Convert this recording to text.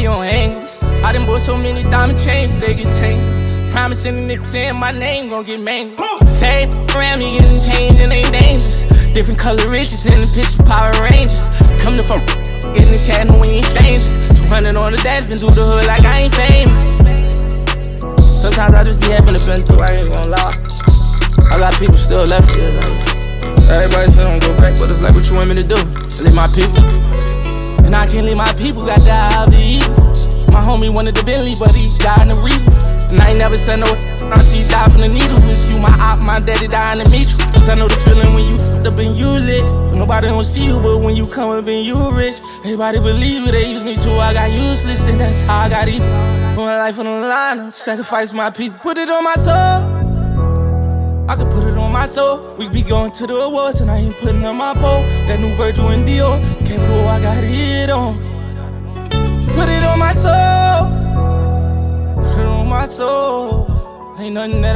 be on angles. I done bought so many diamond chains, they get tamed. Promising the saying my name gon' get mangled. Same around me getting changed and they dangerous. Different color riches in the picture Power Rangers. Come to fuck, getting this cat, no we ain't strangers. 200 on the dash, been through the hood like I ain't famous. Sometimes I just be having to been through, I ain't gon' lie. A lot of people still left here, like, everybody still don't go back, but it's like what you want me to do? Leave my people. And I can't leave my people, got die of the evil. My homie wanted the Bentley, but he died in the Reaper. And I ain't never said no until he died from the needle. It's you, my op, my daddy dying to meet you. Cause I know the feeling when you f***ed up and you lit. But nobody don't see you, but when you come up and you rich, everybody believe it, they use me too, I got useless, then that's how I got evil. Put my life on the line, I'll sacrifice my people. Put it on my soul, I could put it on my soul. We be going to the awards and I ain't putting on my pole. That new Virgil and Dior, Capital, I got it on. Put it on my soul, put it on my soul. Ain't nothing that